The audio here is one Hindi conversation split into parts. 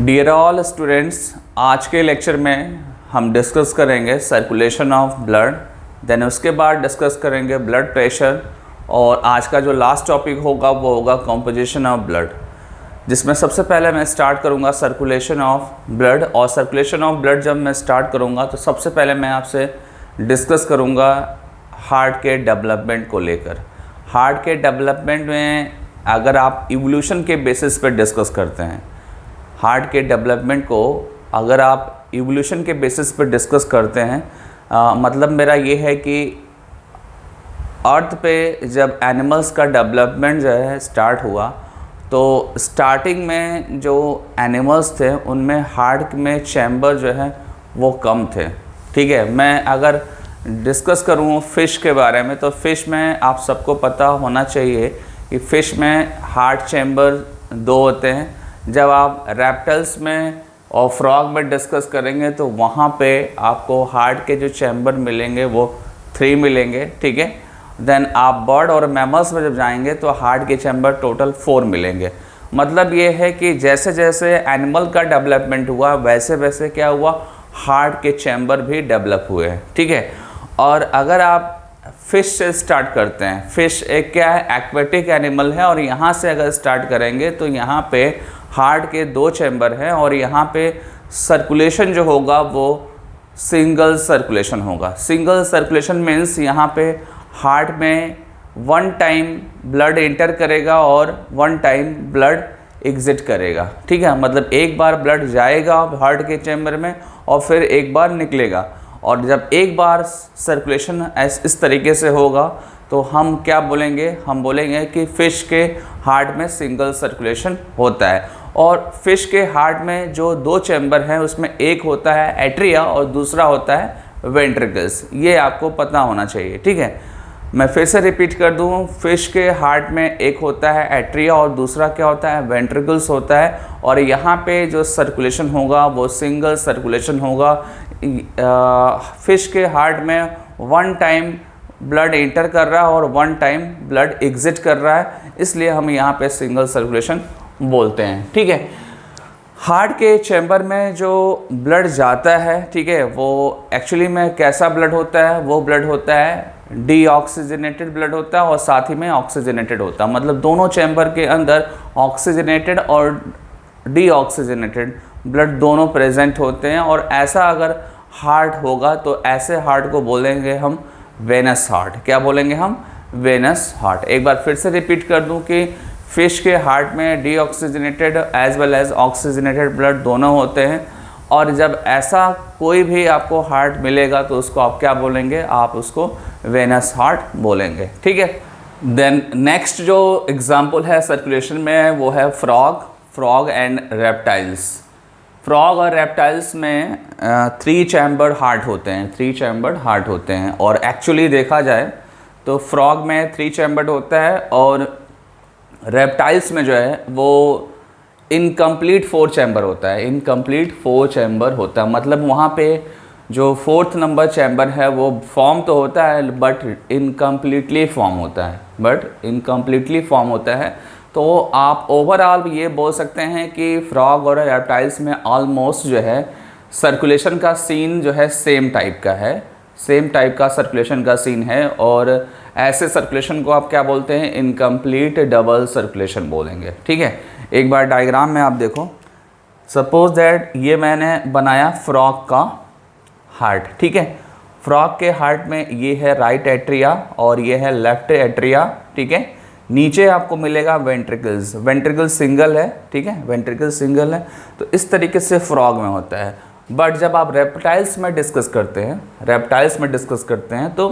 डियर ऑल स्टूडेंट्स, आज के लेक्चर में हम डिस्कस करेंगे सर्कुलेशन ऑफ ब्लड, देन उसके बाद डिस्कस करेंगे ब्लड प्रेशर, और आज का जो लास्ट टॉपिक होगा वो होगा कॉम्पोजिशन ऑफ ब्लड, जिसमें सबसे पहले मैं स्टार्ट करूंगा सर्कुलेशन ऑफ ब्लड। और सर्कुलेशन ऑफ ब्लड जब मैं स्टार्ट करूंगा तो सबसे पहले मैं आपसे डिस्कस करूंगा हार्ट के डेवलपमेंट को लेकर। हार्ट के डेवलपमेंट में अगर आप इवोल्यूशन के बेसिस पे डिस्कस करते हैं, हार्ट के डेवलपमेंट को अगर आप इवोल्यूशन के बेसिस पर डिस्कस करते हैं, मतलब मेरा ये है कि अर्थ पे जब एनिमल्स का डेवलपमेंट जो है स्टार्ट हुआ, तो स्टार्टिंग में जो एनिमल्स थे उनमें हार्ट में चैम्बर जो है वो कम थे। ठीक है, मैं अगर डिस्कस करूँ फ़िश के बारे में, तो फ़िश में आप सबको पता होना चाहिए कि फ़िश में हार्ट चैम्बर 2 होते हैं। जब आप रेप्टाइल्स में और फ्रॉग में डिस्कस करेंगे तो वहाँ पे आपको हार्ट के जो चैम्बर मिलेंगे वो 3 मिलेंगे। ठीक है, देन आप बर्ड और मैमल्स में जब जाएंगे तो हार्ट के चैम्बर टोटल 4 मिलेंगे। मतलब ये है कि जैसे जैसे एनिमल का डेवलपमेंट हुआ वैसे वैसे क्या हुआ, हार्ट के चैम्बर भी डेवलप हुए हैं। ठीक है, और अगर आप फ़िश से स्टार्ट करते हैं, फ़िश एक क्या है, एक्वेटिक एनिमल है, और यहाँ से अगर स्टार्ट करेंगे तो यहाँ पे हार्ट के 2 चैम्बर हैं, और यहाँ पे सर्कुलेशन जो होगा वो सिंगल सर्कुलेशन होगा। सिंगल सर्कुलेशन मीन्स यहाँ पे हार्ट में 1 टाइम ब्लड एंटर करेगा और 1 टाइम ब्लड एग्जिट करेगा। ठीक है, मतलब एक बार ब्लड जाएगा हार्ट के चैम्बर में और फिर एक बार निकलेगा। और जब एक बार सर्कुलेशन इस तरीके से होगा तो हम क्या बोलेंगे, हम बोलेंगे कि फ़िश के हार्ट में सिंगल सर्कुलेशन होता है। और फ़िश के हार्ट में जो 2 चैम्बर हैं उसमें एक होता है एट्रिया और दूसरा होता है वेंट्रिकल्स। ये आपको पता होना चाहिए। ठीक है, मैं फिर से रिपीट कर दूँ, फ़िश के हार्ट में एक होता है एट्रिया और दूसरा क्या होता है, वेंट्रिकल्स होता है। और यहाँ पे जो सर्कुलेशन होगा वो सिंगल सर्कुलेशन होगा। फ़िश के हार्ट में 1 टाइम ब्लड एंटर कर रहा है और 1 टाइम ब्लड एग्जिट कर रहा है, इसलिए हम यहाँ पे सिंगल सर्कुलेशन बोलते हैं। ठीक है, हार्ट के चैम्बर में जो ब्लड जाता है, ठीक है, वो एक्चुअली में कैसा ब्लड होता है, वो ब्लड होता है डीऑक्सीजनेटेड ब्लड होता है और साथ ही में ऑक्सीजनेटेड होता है। मतलब दोनों चैम्बर के अंदर ऑक्सीजनेटेड और डीऑक्सीजनेटेड ब्लड दोनों प्रेजेंट होते हैं। और ऐसा अगर हार्ट होगा तो ऐसे हार्ट को बोलेंगे हम वेनस हार्ट। क्या बोलेंगे हम, वेनस हार्ट। एक बार फिर से रिपीट कर दूं कि फ़िश के हार्ट में deoxygenated as well as oxygenated blood दोनों होते हैं। और जब ऐसा कोई भी आपको हार्ट मिलेगा तो उसको आप क्या बोलेंगे, आप उसको वेनस हार्ट बोलेंगे। ठीक है, देन नेक्स्ट जो एग्जांपल है सर्कुलेशन में वो है फ्रॉग एंड रेप्टाइल्स। फ्रॉग और रेप्टाइल्स में 3 चैम्बर्ड हार्ट होते हैं, 3 चैम्बर्ड हार्ट होते हैं। और एक्चुअली देखा जाए तो फ्रॉग में 3 चैम्बर्ड होता है और रेप्टाइल्स में जो है वो इनकम्प्लीट 4 चैम्बर होता है। इनकम्प्लीट 4 चैम्बर होता है, मतलब वहाँ पे जो 4th नंबर चैम्बर है वो फॉर्म तो होता है बट इनकम्प्लीटली फॉर्म होता है। तो आप ओवरऑल ये बोल सकते हैं कि फ्रॉग और रेप्टाइल्स में ऑलमोस्ट जो है सर्कुलेशन का सीन जो है सेम टाइप का सर्कुलेशन का सीन है। और ऐसे सर्कुलेशन को आप क्या बोलते हैं, इनकम्प्लीट डबल सर्कुलेशन बोलेंगे। ठीक है, एक बार डायग्राम में आप देखो, सपोज दैट ये मैंने बनाया फ्रॉग का हार्ट। ठीक है, फ्रॉग के हार्ट में ये है राइट एट्रिया और ये है लेफ्ट एट्रिया। ठीक है, नीचे आपको मिलेगा वेंट्रिकल सिंगल है। ठीक है, वेंट्रिकल सिंगल है। तो इस तरीके से फ्रॉग में होता है। बट जब आप रेप्टाइल्स में डिस्कस करते हैं तो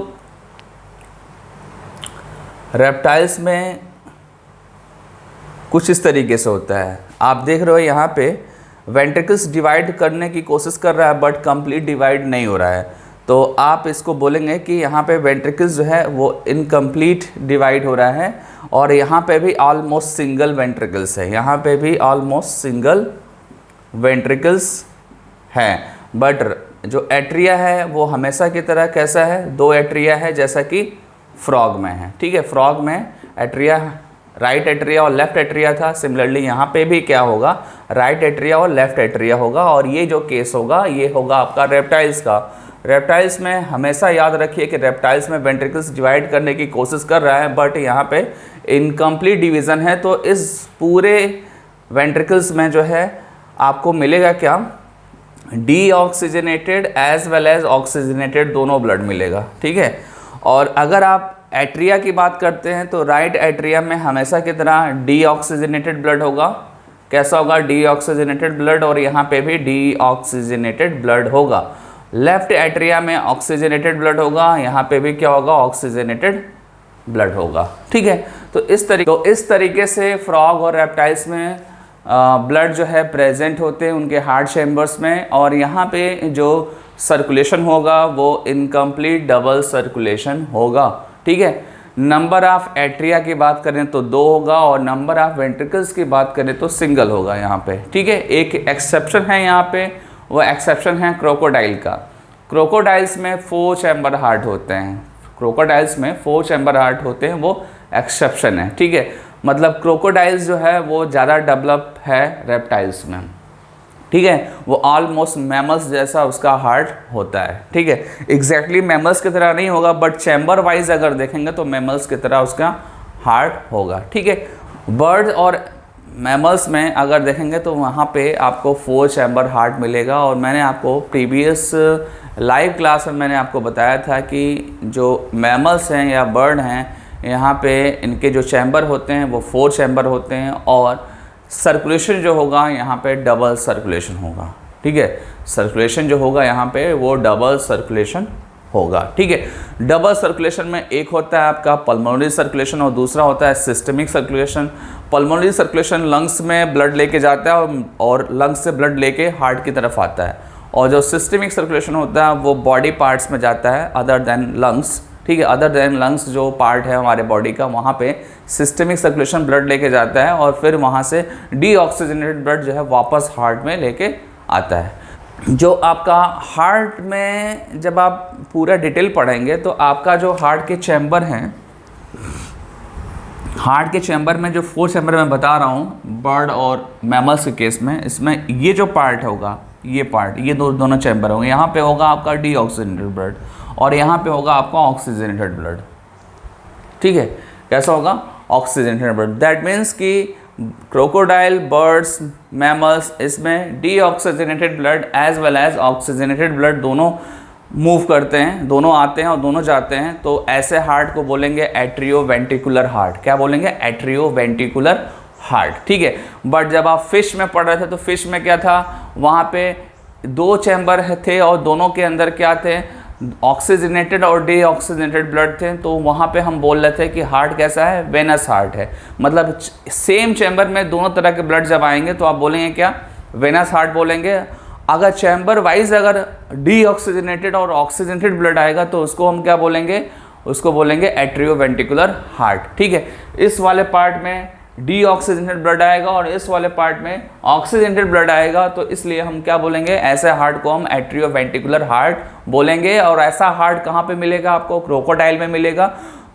रेप्टाइल्स में कुछ इस तरीके से होता है। आप देख रहे हो यहाँ पे वेंट्रिकल्स डिवाइड करने की कोशिश कर रहा है बट कंप्लीट डिवाइड नहीं हो रहा है। तो आप इसको बोलेंगे कि यहाँ पे वेंट्रिकल्स जो है वो इनकम्प्लीट डिवाइड हो रहा है। और यहाँ पे भी ऑलमोस्ट सिंगल वेंट्रिकल्स है, यहाँ पे भी ऑलमोस्ट सिंगल वेंट्रिकल्स हैं। बट जो एट्रिया है वो हमेशा की तरह कैसा है, 2 एट्रिया है जैसा कि फ्रॉग में है। ठीक है, फ्रॉग में एट्रिया राइट एट्रिया और लेफ्ट एट्रिया था। सिमिलरली यहाँ पे भी क्या होगा, राइट एट्रिया और लेफ्ट एट्रिया होगा। और ये जो केस होगा ये होगा आपका रेप्टाइल्स का। रेप्टाइल्स में हमेशा याद रखिए कि रेप्टाइल्स में वेंट्रिकल्स डिवाइड करने की कोशिश कर रहा है, बट यहाँ पे इनकम्प्लीट डिवीज़न है। तो इस पूरे वेंट्रिकल्स में जो है आपको मिलेगा क्या, deoxygenated as well as oxygenated दोनों ब्लड मिलेगा, ठीक है। और अगर आप एट्रिया की बात करते हैं तो राइट एट्रिया में हमेशा की तरह डीऑक्सीजनेटेड ब्लड होगा। कैसा होगा, डीऑक्सीजनेटेड ब्लड, और यहाँ पे भी डीऑक्सीजनेटेड ब्लड होगा। लेफ्ट एट्रिया में ऑक्सीजनेटेड ब्लड होगा, यहाँ पे भी क्या होगा, ऑक्सीजनेटेड ब्लड होगा, ठीक है। तो इस तरीके से फ्रॉग और रेप्टाइल्स में ब्लड जो है प्रेजेंट होते हैं उनके हार्ट चैम्बर्स में। और यहाँ पे जो सर्कुलेशन होगा वो इनकम्प्लीट डबल सर्कुलेशन होगा, ठीक है। नंबर ऑफ एट्रिया की बात करें तो 2 होगा, और नंबर ऑफ वेंट्रिकल्स की बात करें तो सिंगल होगा यहाँ पे, ठीक है। एक एक्सेप्शन है यहाँ पे, वो एक्सेप्शन है क्रोकोडाइल का। क्रोकोडाइल्स में 4 चैम्बर हार्ट होते हैं, क्रोकोडाइल्स में 4 चैम्बर हार्ट होते हैं, वो एक्सेप्शन है, ठीक है। मतलब क्रोकोडाइल्स जो है वो ज़्यादा डेवलप है रेप्टाइल्स में, ठीक है। वो ऑलमोस्ट मैमल्स जैसा उसका हार्ट होता है, ठीक है। एग्जैक्टली मैमल्स की तरह नहीं होगा, बट चैम्बर वाइज अगर देखेंगे तो मैमल्स की तरह उसका हार्ट होगा, ठीक है। बर्ड और मैमल्स में अगर देखेंगे तो वहाँ पे आपको 4 चैम्बर हार्ट मिलेगा। और मैंने आपको प्रीवियस लाइव क्लास में मैंने आपको बताया था कि जो मैमल्स हैं या बर्ड हैं, यहाँ पे इनके जो चैम्बर होते हैं वो 4 चैम्बर होते हैं, और सर्कुलेशन जो होगा यहाँ पे डबल सर्कुलेशन होगा, ठीक है। सर्कुलेशन जो होगा यहाँ पे वो डबल सर्कुलेशन होगा, ठीक है। डबल सर्कुलेशन में एक होता है आपका पल्मोनरी सर्कुलेशन और दूसरा होता है systemic circulation. Pulmonary circulation lungs में ब्लड लेके जाता है और लंग्स से ब्लड लेके हार्ट की तरफ आता है, और जो सिस्टमिक सर्कुलेशन होता है वो बॉडी पार्ट्स में जाता है अदर देन लंग्स, ठीक है। अदर देन लंग्स जो पार्ट है हमारे बॉडी का, वहाँ पे सिस्टमिक सर्कुलेशन ब्लड लेके जाता है, और फिर वहाँ से डीऑक्सीजनेटेड ब्लड जो है वापस हार्ट में लेके आता है। जो आपका हार्ट में जब आप पूरा डिटेल पढ़ेंगे तो आपका जो हार्ट के चैम्बर हैं, हार्ट के चैम्बर में जो 4 चैम्बर मैं बता रहा हूँ बर्ड और मैमल्स के केस में, इसमें ये जो पार्ट होगा, ये पार्ट, ये दोनों चैम्बर होंगे। यहाँ पे होगा आपका डीऑक्सीजनेटेड ब्लड और यहाँ पे होगा आपका ऑक्सीजनेटेड ब्लड, ठीक है। कैसा होगा, ऑक्सीजनेटेड ब्लड। दैट मीन्स कि क्रोकोडाइल, बर्ड्स, मैमल्स, इसमें deoxygenated blood as well as oxygenated blood दोनों मूव करते हैं, दोनों आते हैं और दोनों जाते हैं। तो ऐसे हार्ट को बोलेंगे एट्रियोवेंट्रिकुलर हार्ट। क्या बोलेंगे, एट्रियोवेंट्रिकुलर हार्ट, ठीक है। बट जब आप फिश में पढ़ रहे थे तो फिश में क्या था, वहाँ पे 2 चैम्बर थे और दोनों के अंदर क्या थे, ऑक्सीजनेटेड और डीऑक्सीजनेटेड ब्लड थे। तो वहाँ पे हम बोल रहे थे कि हार्ट कैसा है, वेनस हार्ट है। मतलब सेम चैम्बर में दोनों तरह के ब्लड जब आएंगे तो आप बोलेंगे क्या, वेनस हार्ट बोलेंगे। अगर चैम्बर वाइज अगर डीऑक्सीजनेटेड और ऑक्सीजनेटेड ब्लड आएगा तो उसको हम क्या बोलेंगे, उसको बोलेंगे एट्रियोवेंट्रिकुलर हार्ट, ठीक है। इस वाले पार्ट में डीऑक्सीजनेटेड ब्लड आएगा और इस वाले पार्ट में ऑक्सीजनेटेड ब्लड आएगा, तो इसलिए हम क्या बोलेंगे, ऐसे हार्ट को हम एट्रियोवेंट्रिकुलर हार्ट बोलेंगे। और ऐसा हार्ट कहाँ पे मिलेगा आपको, क्रोकोडाइल में मिलेगा।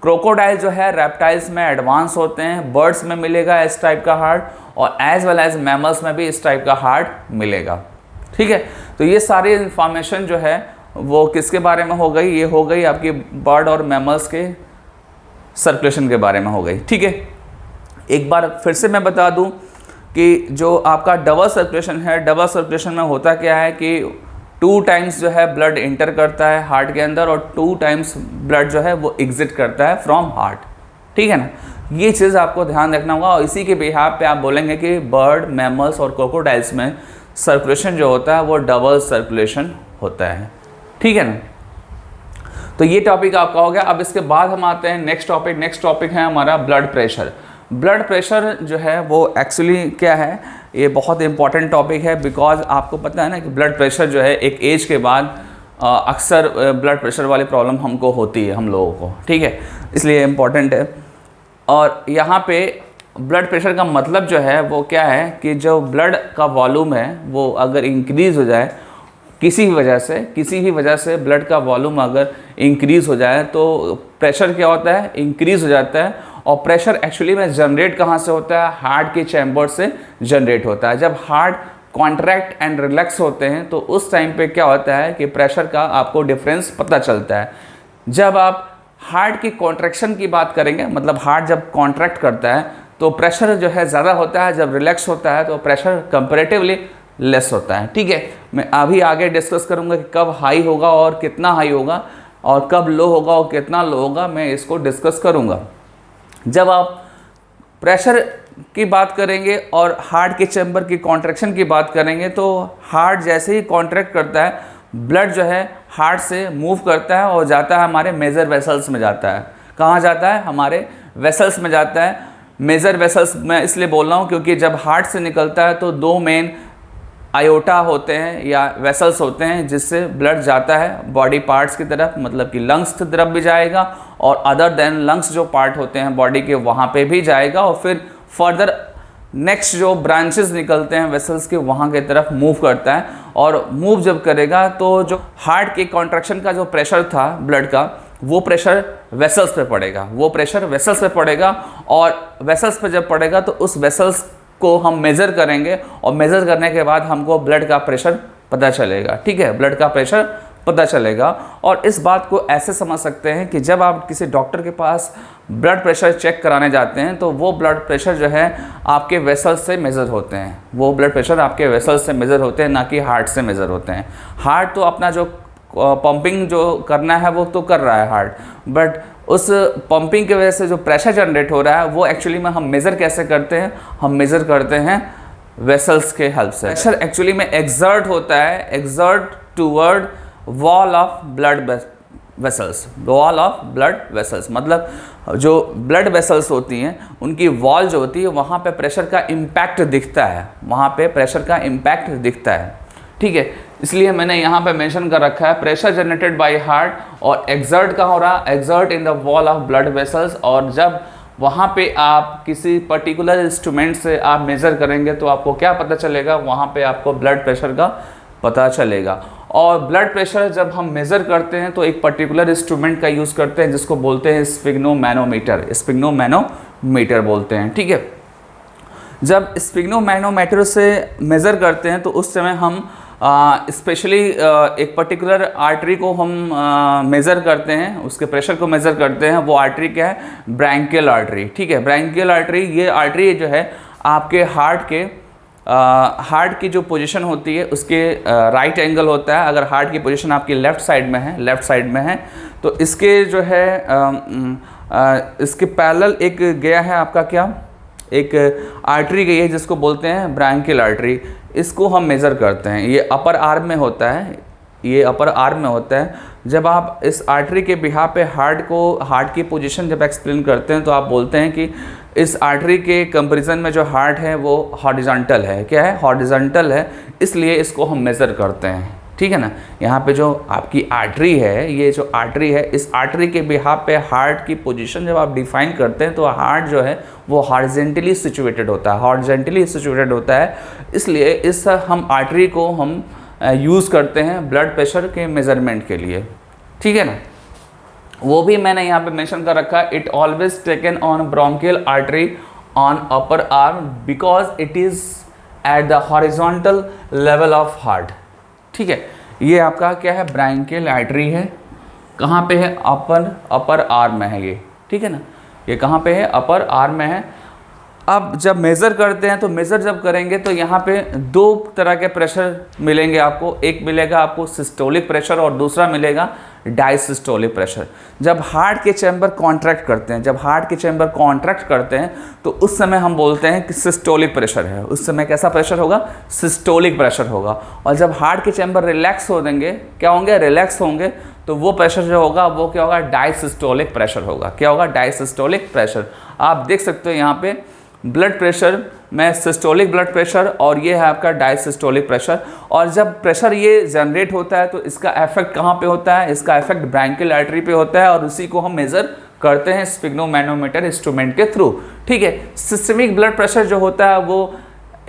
क्रोकोडाइल जो है रेप्टाइल्स में एडवांस होते हैं, बर्ड्स में मिलेगा इस टाइप का हार्ट, और एज वेल एज मैमल्स में भी इस टाइप का हार्ट मिलेगा, ठीक है। तो ये सारी इंफॉर्मेशन जो है वो किसके बारे में हो गई, ये हो गई आपकी बर्ड और मैमल्स के सर्कुलेशन के बारे में हो गई, ठीक है। एक बार फिर से मैं बता दूं कि जो आपका डबल सर्कुलेशन है, डबल सर्कुलेशन में होता क्या है कि 2 टाइम्स जो है ब्लड इंटर करता है हार्ट के अंदर और 2 टाइम्स ब्लड जो है वो एग्जिट करता है फ्रॉम हार्ट, ठीक है ना। ये चीज़ आपको ध्यान रखना होगा, और इसी के बिहाफ पे आप बोलेंगे कि बर्ड, मैमल्स और क्रोकोडाइल्स में सर्कुलेशन जो होता है वो डबल सर्कुलेशन होता है, ठीक है ना। तो ये टॉपिक आपका हो गया। अब इसके बाद हम आते हैं नेक्स्ट टॉपिक है हमारा ब्लड प्रेशर। ब्लड प्रेशर जो है वो एक्चुअली क्या है, ये बहुत इंपॉर्टेंट टॉपिक है, बिकॉज आपको पता है ना कि ब्लड प्रेशर जो है एक एज के बाद अक्सर ब्लड प्रेशर वाली प्रॉब्लम हमको होती है, हम लोगों को, ठीक है, इसलिए इम्पॉर्टेंट है। और यहाँ पे ब्लड प्रेशर का मतलब जो है वो क्या है कि जो ब्लड का वॉल्यूम है वो अगर इंक्रीज़ हो जाए किसी भी वजह से ब्लड का वॉल्यूम अगर इंक्रीज़ हो जाए तो प्रेशर क्या होता है, इंक्रीज़ हो जाता है। और प्रेशर एक्चुअली में जनरेट कहाँ से होता है, हार्ट के चैम्बर से जनरेट होता है। जब हार्ट कॉन्ट्रैक्ट एंड रिलैक्स होते हैं तो उस टाइम पे क्या होता है कि प्रेशर का आपको डिफरेंस पता चलता है। जब आप हार्ट की कॉन्ट्रैक्शन की बात करेंगे, मतलब हार्ट जब कॉन्ट्रैक्ट करता है तो प्रेशर जो है ज़्यादा होता है, जब रिलैक्स होता है तो प्रेशर कंपैरेटिवली लेस होता है। ठीक है, मैं अभी आगे डिस्कस करूँगा कि कब हाई होगा और कितना हाई होगा, और कब लो होगा और कितना लो होगा, मैं इसको डिस्कस करूँगा। जब आप प्रेशर की बात करेंगे और हार्ट के चैम्बर की कॉन्ट्रैक्शन की बात करेंगे तो हार्ट जैसे ही कॉन्ट्रैक्ट करता है, ब्लड जो है हार्ट से मूव करता है और जाता है हमारे मेजर वेसल्स में जाता है। कहाँ जाता है, हमारे वेसल्स में जाता है। मेजर वेसल्स मैं इसलिए बोल रहा हूँ क्योंकि जब हार्ट से निकलता है तो दो मेन आयोटा होते हैं या वेसल्स होते हैं जिससे ब्लड जाता है बॉडी पार्ट्स की तरफ, मतलब कि लंग्स की तरफ भी जाएगा और अदर देन लंग्स जो पार्ट होते हैं बॉडी के वहाँ पे भी जाएगा, और फिर फर्दर नेक्स्ट जो ब्रांचेस निकलते हैं वेसल्स के वहाँ की तरफ मूव करता है। और मूव जब करेगा तो जो हार्ट के कॉन्ट्रैक्शन का जो प्रेशर था ब्लड का, वो प्रेशर वेसल्स पे पड़ेगा, वो प्रेशर वेसल्स पे पड़ेगा, और वेसल्स पे जब पड़ेगा तो उस वेसल्स को हम मेज़र करेंगे और मेज़र करने के बाद हमको ब्लड का प्रेशर पता चलेगा। ठीक है, ब्लड का प्रेशर पता चलेगा। और इस बात को ऐसे समझ सकते हैं कि जब आप किसी डॉक्टर के पास ब्लड प्रेशर चेक कराने जाते हैं तो वो ब्लड प्रेशर जो है आपके वेसल्स से मेज़र होते हैं, वो ब्लड प्रेशर आपके वेसल्स से मेज़र होते हैं, ना कि हार्ट से मेज़र होते हैं। हार्ट तो अपना जो पंपिंग जो करना है वो तो कर रहा है हार्ट, बट उस पंपिंग की वजह से जो प्रेशर जनरेट हो रहा है वो एक्चुअली में हम मेज़र कैसे करते हैं, हम मेज़र करते हैं वेसल्स के हेल्प से। प्रेशर एक्चुअली में एक्सर्ट होता है, exert toward wall of blood vessels, wall of blood vessels, मतलब जो ब्लड वेसल्स होती हैं उनकी वॉल जो होती है वहाँ पे प्रेशर का इम्पैक्ट दिखता है, वहाँ पे प्रेशर का इम्पैक्ट दिखता है। ठीक है, इसलिए मैंने यहाँ पे मेंशन कर रखा है प्रेशर जनरेटेड बाय हार्ट, और एक्सर्ट का हो रहा, exert in the wall of blood vessels. और जब वहाँ पे आप किसी पर्टिकुलर इंस्ट्रूमेंट से आप मेज़र करेंगे तो आपको क्या पता चलेगा, वहाँ पे आपको ब्लड प्रेशर का पता चलेगा। और ब्लड प्रेशर जब हम मेज़र करते हैं तो एक पर्टिकुलर इंस्ट्रूमेंट का यूज़ करते हैं जिसको बोलते हैं स्फिग्नोमैनोमीटर, स्फिग्नोमैनोमीटर बोलते हैं। ठीक है, जब स्फिग्नोमैनोमीटर से मेज़र करते हैं तो उस समय हम स्पेशली एक पर्टिकुलर आर्टरी को हम मेज़र करते हैं, उसके प्रेशर को मेज़र करते हैं। वो आर्टरी क्या है, ब्रैंकियल आर्टरी। ठीक है, ब्रैंकियल आर्टरी, ये आर्टरी जो है आपके हार्ट की जो पोजीशन होती है उसके राइट एंगल होता है। अगर हार्ट की पोजीशन आपकी लेफ़्ट साइड में है तो इसके जो है इसके पैरेलल एक गया है आपका क्या, एक आर्टरी गई है जिसको बोलते हैं ब्रैंकियल आर्टरी। इसको हम मेज़र करते हैं, ये अपर आर्म में होता है, ये अपर आर्म में होता है। जब आप इस आर्टरी के बिहाफ पे हार्ट की पोजीशन जब एक्सप्लेन करते हैं तो आप बोलते हैं कि इस आर्टरी के कंपैरिजन में जो हार्ट है वो हॉरिजॉन्टल है। क्या है, हॉरिजॉन्टल है, इसलिए इसको हम मेज़र करते हैं। ठीक है ना, यहाँ पे जो आपकी आर्टरी है, ये जो आर्टरी है, इस आर्टरी के बिहाफ पे हार्ट की पोजीशन जब आप डिफाइन करते हैं तो हार्ट जो है वो हॉरिजॉन्टली सिचुएटेड होता है, इसलिए इस हम आर्टरी को हम यूज़ करते हैं ब्लड प्रेशर के मेज़रमेंट के लिए। ठीक है ना, वो भी मैंने यहाँ पे मेंशन कर रखा है, it always taken on bronchial artery on upper arm because it is at the horizontal level of heart. ठीक है, ये आपका क्या है, ब्रैंकियल आर्टरी है। कहाँ पे है, अपर आर्म में है ये। ठीक है ना, ये कहाँ पे है, अपर आर्म में है। अब जब मेज़र करते हैं तो मेज़र जब करेंगे तो यहाँ पे दो तरह के प्रेशर मिलेंगे आपको, एक मिलेगा आपको सिस्टोलिक प्रेशर और दूसरा मिलेगा डायसिस्टोलिक प्रेशर। जब हार्ट के चैम्बर कॉन्ट्रैक्ट करते हैं तो उस समय हम बोलते हैं कि सिस्टोलिक प्रेशर है, उस समय कैसा प्रेशर होगा, सिस्टोलिक प्रेशर होगा। और जब हार्ट के चैम्बर रिलैक्स हो देंगे, क्या होंगे, रिलैक्स होंगे, तो वो प्रेशर जो होगा वो क्या होगा, डायसिस्टोलिक प्रेशर होगा। क्या होगा, डायसिस्टोलिक प्रेशर। आप देख सकते हो यहाँ पे ब्लड प्रेशर में सिस्टोलिक ब्लड प्रेशर और ये है आपका डायसिस्टोलिक प्रेशर। और जब प्रेशर ये जनरेट होता है तो इसका इफेक्ट कहाँ पे होता है, इसका इफेक्ट ब्रैंकियल आर्टरी पे होता है और उसी को हम मेज़र करते हैं स्फिग्नोमैनोमीटर इंस्ट्रूमेंट के थ्रू। ठीक है, सिस्टमिक ब्लड प्रेशर जो होता है वो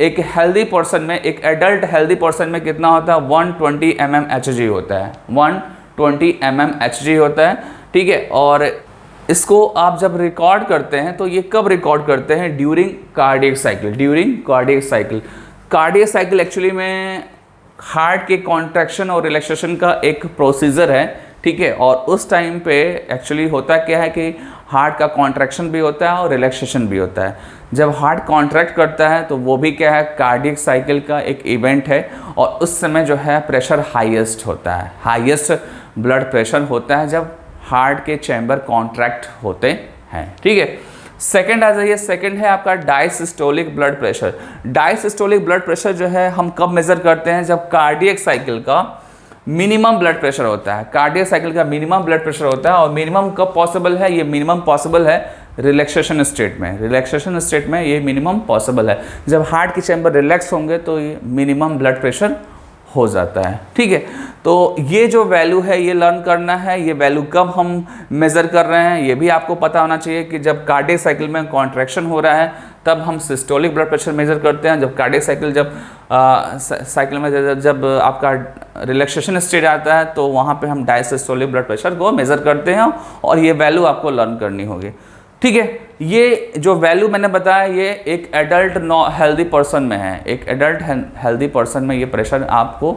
एक हेल्दी पर्सन में, एक एडल्ट हेल्दी पर्सन में कितना होता है, 120 mm Hg होता है, 120 mm Hg होता है। ठीक है, और इसको आप जब रिकॉर्ड करते हैं तो ये कब रिकॉर्ड करते हैं? During cardiac cycle. During cardiac cycle, cardiac cycle actually में हार्ट के कॉन्ट्रैक्शन और रिलैक्सेशन का एक प्रोसीजर है, ठीक है। और उस टाइम पे एक्चुअली होता क्या है कि हार्ट का कॉन्ट्रैक्शन भी होता है और रिलैक्सेशन भी होता है। जब हार्ट कॉन्ट्रैक्ट करता है तो वो भी क्या है, कार्डियक साइकिल का एक इवेंट है, और उस समय जो है प्रेशर हाईएस्ट होता है, हाईएस्ट ब्लड प्रेशर होता है जब हार्ट के चैम्बर कॉन्ट्रैक्ट होते हैं, ठीक है। सेकंड आ जाइए, सेकंड है आपका diastolic blood pressure. Diastolic blood pressure जो है हम कब मेजर करते हैं? जब कार्डियक साइकिल का मिनिमम ब्लड प्रेशर होता है। कार्डियक साइकिल का मिनिमम ब्लड प्रेशर होता है, और मिनिमम कब पॉसिबल है? ये मिनिमम पॉसिबल है रिलैक्सेशन स्टेट में। रिलैक्सेशन स्टेट में ये मिनिमम पॉसिबल है। जब हार्ट के चैम्बर रिलैक्स होंगे तो ये मिनिमम ब्लड प्रेशर हो जाता है, ठीक है। तो ये जो वैल्यू है ये लर्न करना है। ये वैल्यू कब हम मेज़र कर रहे हैं ये भी आपको पता होना चाहिए कि जब कार्डियक साइकिल में कॉन्ट्रैक्शन हो रहा है तब हम सिस्टोलिक ब्लड प्रेशर मेज़र करते हैं। जब कार्डियक साइकिल साइकिल में जब आपका रिलैक्सेशन स्टेट आता है तो वहाँ पे हम डायसिस्टोलिक ब्लड प्रेशर को मेज़र करते हैं, और ये वैल्यू आपको लर्न करनी होगी, ठीक है। ये जो वैल्यू मैंने बताया ये एक एडल्ट हेल्दी पर्सन में है। एक एडल्ट हेल्दी पर्सन में ये प्रेशर आपको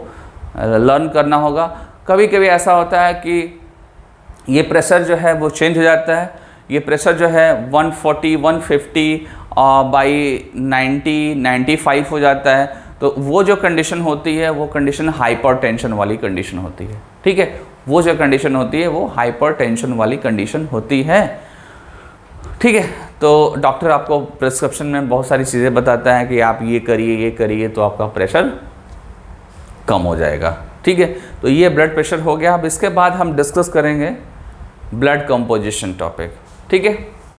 लर्न करना होगा। कभी कभी ऐसा होता है कि ये प्रेशर जो है वो चेंज हो जाता है। ये प्रेशर जो है 140, 150 बाई 90, 95 हो जाता है। तो वो जो कंडीशन होती है वो कंडीशन हाइपरटेंशन वाली कंडीशन होती है, ठीक है। वो जो कंडीशन होती है वो हाइपरटेंशन वाली कंडीशन होती है, ठीक है। तो डॉक्टर आपको प्रिस्क्रिप्शन में बहुत सारी चीज़ें बताता है कि आप ये करिए तो आपका प्रेशर कम हो जाएगा, ठीक है। तो ये ब्लड प्रेशर हो गया। अब इसके बाद हम डिस्कस करेंगे ब्लड कंपोजिशन टॉपिक, ठीक है।